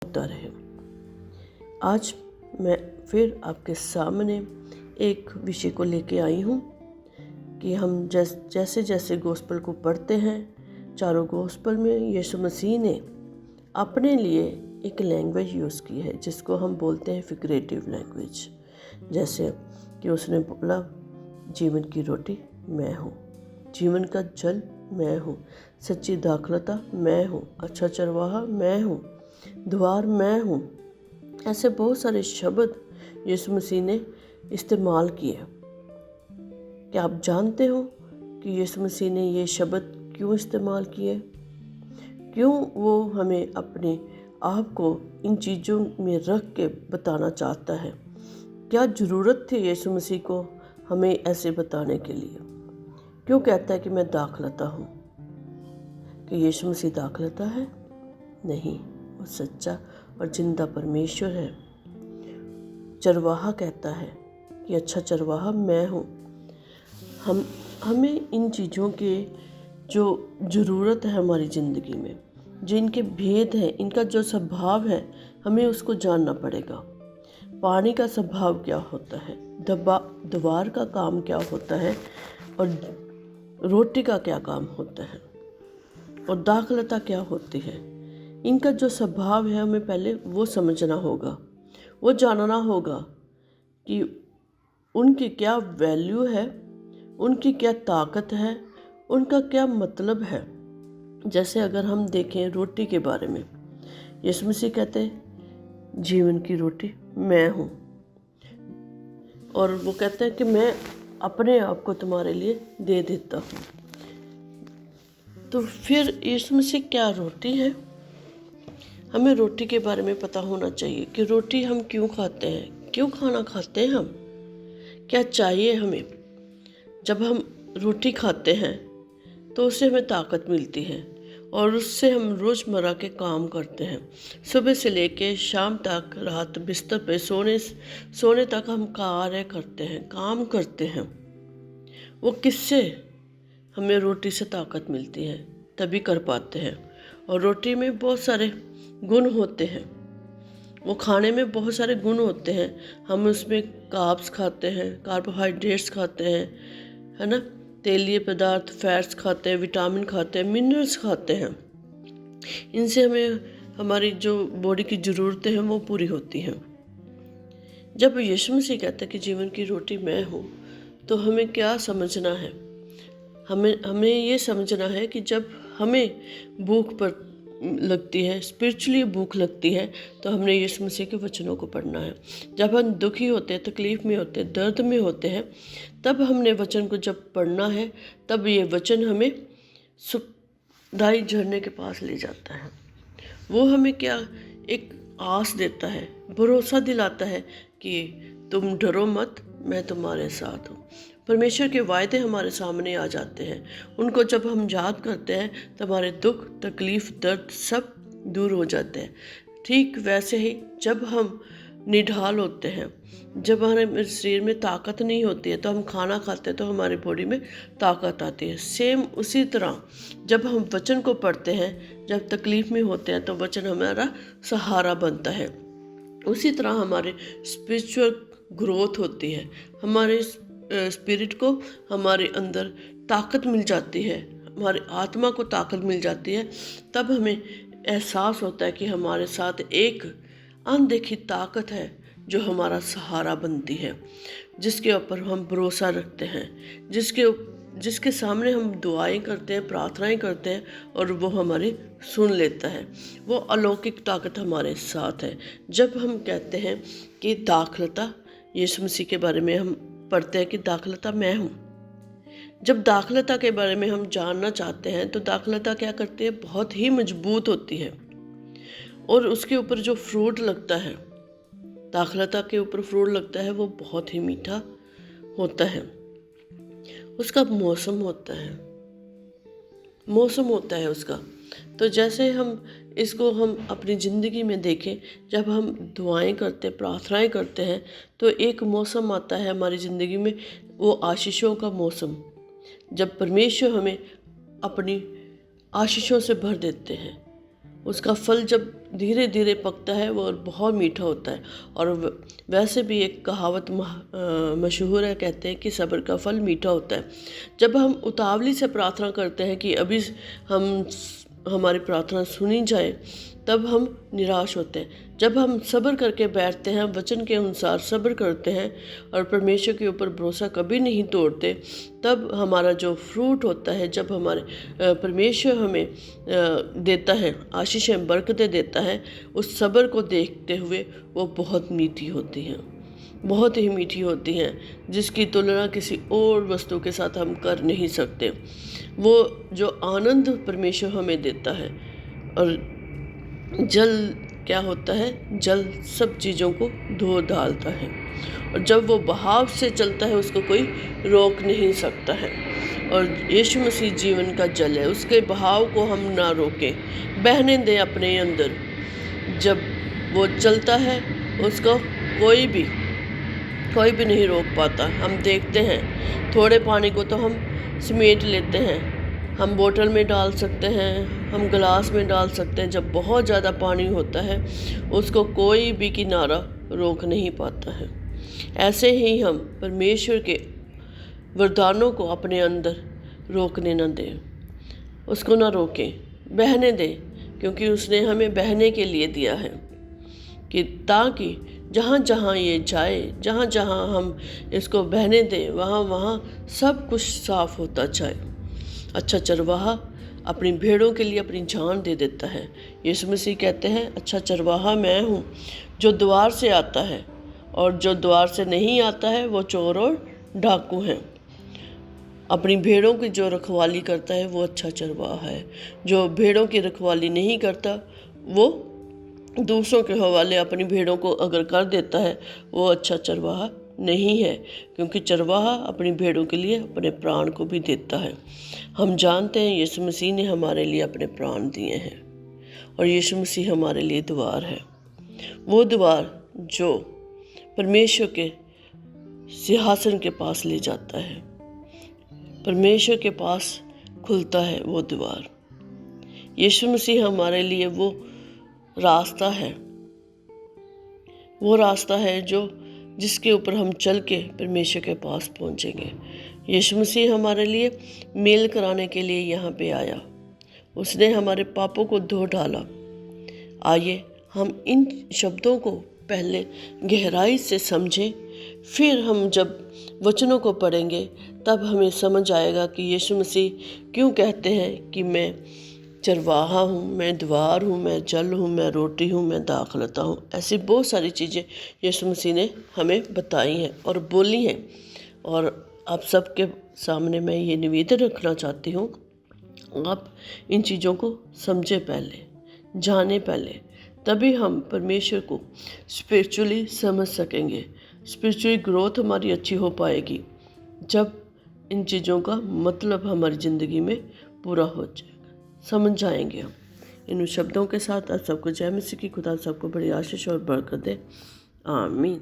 होता रहे। आज मैं फिर आपके सामने एक विषय को लेके आई हूँ कि हम जैसे जैसे गॉस्पेल को पढ़ते हैं, चारों गॉस्पेल में यीशु मसीह ने अपने लिए एक लैंग्वेज यूज़ की है जिसको हम बोलते हैं फिगरेटिव लैंग्वेज। जैसे कि उसने बोला, जीवन की रोटी मैं हूँ, जीवन का जल मैं हूँ, सच्ची दाखलता मैं हूँ, अच्छा चरवाहा मैं हूँ, द्वार मैं हूँ। ऐसे बहुत सारे शब्द यीशु मसीह ने इस्तेमाल किए। क्या आप जानते हो कि यीशु मसीह ने ये शब्द क्यों इस्तेमाल किए? क्यों वो हमें अपने आप को इन चीज़ों में रख के बताना चाहता है? क्या ज़रूरत थी यीशु मसीह को हमें ऐसे बताने के लिए? क्यों कहता है कि मैं दाखलता हूँ? कि यीशु मसीह दाखलता है? नहीं, वो सच्चा और जिंदा परमेश्वर है। चरवाहा कहता है कि अच्छा चरवाहा मैं हूँ। हमें इन चीज़ों के जो ज़रूरत है हमारी ज़िंदगी में, जो इनके भेद हैं, इनका जो स्वभाव है, हमें उसको जानना पड़ेगा। पानी का स्वभाव क्या होता है, द्वार का काम क्या होता है, और रोटी का क्या काम होता है, और दाखलता क्या होती है। इनका जो स्वभाव है हमें पहले वो समझना होगा, वो जानना होगा कि उनकी क्या वैल्यू है, उनकी क्या ताकत है, उनका क्या मतलब है। जैसे अगर हम देखें रोटी के बारे में, यीशु मसीह कहते हैं जीवन की रोटी मैं हूँ, और वो कहते हैं कि मैं अपने आप को तुम्हारे लिए दे देता हूँ। तो फिर यीशु मसीह क्या रोटी है? हमें रोटी के बारे में पता होना चाहिए कि रोटी हम क्यों खाते हैं, क्यों खाना खाते हैं हम, क्या चाहिए हमें। जब हम रोटी खाते हैं तो उससे हमें ताकत मिलती है और उससे हम रोज़मर्रा के काम करते हैं। सुबह से लेके शाम तक, रात बिस्तर पे सोने तक हम कार्य करते हैं, काम करते हैं। वो किससे हमें रोटी से ताकत मिलती है, तभी कर पाते हैं। और रोटी में बहुत सारे गुण होते हैं, वो खाने में बहुत सारे गुण होते हैं। हम उसमें कार्ब्स खाते हैं, कार्बोहाइड्रेट्स खाते हैं, है ना, तेलीय पदार्थ, फैट्स खाते हैं, विटामिन खाते हैं, मिनरल्स खाते हैं। इनसे हमें हमारी जो बॉडी की ज़रूरतें हैं वो पूरी होती हैं। जब यीशु मसीह कहता है कि जीवन की रोटी मैं हूँ, तो हमें क्या समझना है? हमें ये समझना है कि जब हमें भूख पर लगती है, स्पिरिचुअली भूख लगती है, तो हमने यीशु मसीह के वचनों को पढ़ना है। जब हम दुखी होते हैं, तकलीफ़ में होते हैं, दर्द में होते हैं, तब हमने वचन को जब पढ़ना है, तब ये वचन हमें सुखदायी झरने के पास ले जाता है। वो हमें क्या एक आस देता है, भरोसा दिलाता है कि तुम डरो मत, मैं तुम्हारे साथ हूँ। परमेश्वर के वायदे हमारे सामने आ जाते हैं। उनको जब हम याद करते हैं तो हमारे दुख, तकलीफ़, दर्द सब दूर हो जाते हैं। ठीक वैसे ही जब हम निढाल होते हैं, जब हमारे शरीर में ताकत नहीं होती है, तो हम खाना खाते हैं तो हमारी बॉडी में ताकत आती है। सेम उसी तरह जब हम वचन को पढ़ते हैं, जब तकलीफ़ में होते हैं, तो वचन हमारा सहारा बनता है। उसी तरह हमारे स्पिरिचुअल ग्रोथ होती है, हमारे स्पिरिट को हमारे अंदर ताकत मिल जाती है, हमारी आत्मा को ताकत मिल जाती है। तब हमें एहसास होता है कि हमारे साथ एक अनदेखी ताकत है जो हमारा सहारा बनती है, जिसके ऊपर हम भरोसा रखते हैं, जिसके सामने हम दुआएं करते हैं, प्रार्थनाएं करते हैं, और वो हमारी सुन लेता है। वो अलौकिक ताकत हमारे साथ है। जब हम कहते हैं कि दाखलता, यीशु मसीह के बारे में हम पढ़ते हैं कि दाखलता मैं हूँ। जब दाखलता के बारे में हम जानना चाहते हैं तो दाखलता क्या करती है, बहुत ही मजबूत होती है, और उसके ऊपर जो फ्रूट लगता है, दाखलता के ऊपर फ्रूट लगता है, वो बहुत ही मीठा होता है। उसका मौसम होता है उसका। तो जैसे हम इसको हम अपनी ज़िंदगी में देखें, जब हम दुआएं करते हैं, प्रार्थनाएं करते हैं, तो एक मौसम आता है हमारी ज़िंदगी में, वो आशीषों का मौसम, जब परमेश्वर हमें अपनी आशीषों से भर देते हैं। उसका फल जब धीरे धीरे पकता है वो बहुत मीठा होता है। और वैसे भी एक कहावत मशहूर है, कहते हैं कि सब्र का फल मीठा होता है। जब हम उतावली से प्रार्थना करते हैं कि अभी हमारी प्रार्थना सुनी जाए, तब हम निराश होते हैं। जब हम सब्र करके बैठते हैं, वचन के अनुसार सब्र करते हैं और परमेश्वर के ऊपर भरोसा कभी नहीं तोड़ते, तब हमारा जो फ्रूट होता है, जब हमारे परमेश्वर हमें देता है, आशीषें बरकतें देता है, उस सब्र को देखते हुए वो बहुत मीठी होती हैं, बहुत ही मीठी होती हैं, जिसकी तुलना किसी और वस्तु के साथ हम कर नहीं सकते। वो जो आनंद परमेश्वर हमें देता है। और जल क्या होता है? जल सब चीज़ों को धो डालता है, और जब वो बहाव से चलता है उसको कोई रोक नहीं सकता है। और यीशु मसीह जीवन का जल है, उसके बहाव को हम ना रोकें, बहने दें अपने अंदर। जब वो चलता है उसको कोई भी नहीं रोक पाता। हम देखते हैं थोड़े पानी को तो हम समेट लेते हैं, हम बोतल में डाल सकते हैं, हम गिलास में डाल सकते हैं। जब बहुत ज़्यादा पानी होता है उसको कोई भी किनारा रोक नहीं पाता है। ऐसे ही हम परमेश्वर के वरदानों को अपने अंदर रोकने न दें, उसको ना रोकें, बहने दें, क्योंकि उसने हमें बहने के लिए दिया है कि ताकि जहाँ जहाँ ये जाए, जहाँ जहाँ हम इसको बहने दें, वहाँ वहाँ सब कुछ साफ होता जाए। अच्छा चरवाहा अपनी भेड़ों के लिए अपनी जान दे देता है। यीशु मसीह कहते हैं, अच्छा चरवाहा मैं हूँ, जो द्वार से आता है, और जो द्वार से नहीं आता है वो चोर और डाकू हैं। अपनी भेड़ों की जो रखवाली करता है वो अच्छा चरवाहा है। जो भेड़ों की रखवाली नहीं करता वो दूसरों के हवाले अपनी भेड़ों को अगर कर देता है, वो अच्छा चरवाहा नहीं है, क्योंकि चरवाहा अपनी भेड़ों के लिए अपने प्राण को भी देता है। हम जानते हैं यीशु मसीह ने हमारे लिए अपने प्राण दिए हैं, और यीशु मसीह हमारे लिए द्वार है। वो द्वार जो परमेश्वर के सिंहासन के पास ले जाता है, परमेश्वर के पास खुलता है वो द्वार। यीशु मसीह हमारे लिए वो रास्ता है, वो रास्ता है जो जिसके ऊपर हम चल के परमेश्वर के पास पहुंचेंगे। यीशु मसीह हमारे लिए मेल कराने के लिए यहाँ पे आया, उसने हमारे पापों को धो डाला। आइए हम इन शब्दों को पहले गहराई से समझें, फिर हम जब वचनों को पढ़ेंगे तब हमें समझ आएगा कि यीशु मसीह क्यों कहते हैं कि मैं चरवाहा हूँ, मैं द्वार हूँ, मैं जल हूँ, मैं रोटी हूँ, मैं दाखलता हूँ। ऐसी बहुत सारी चीज़ें यीशु मसीह ने हमें बताई हैं और बोली हैं। और आप सबके सामने मैं ये निवेदन रखना चाहती हूँ, आप इन चीज़ों को समझें पहले, जाने पहले, तभी हम परमेश्वर को स्पिरिचुअली समझ सकेंगे। स्पिरिचुअली ग्रोथ हमारी अच्छी हो पाएगी जब इन चीज़ों का मतलब हमारी ज़िंदगी में पूरा हो जाएगा, समझ जाएंगे हम। इन शब्दों के साथ आप सबको जय मसीह की, खुदा सबको बड़ी आशीष और बरकत दे। आमीन।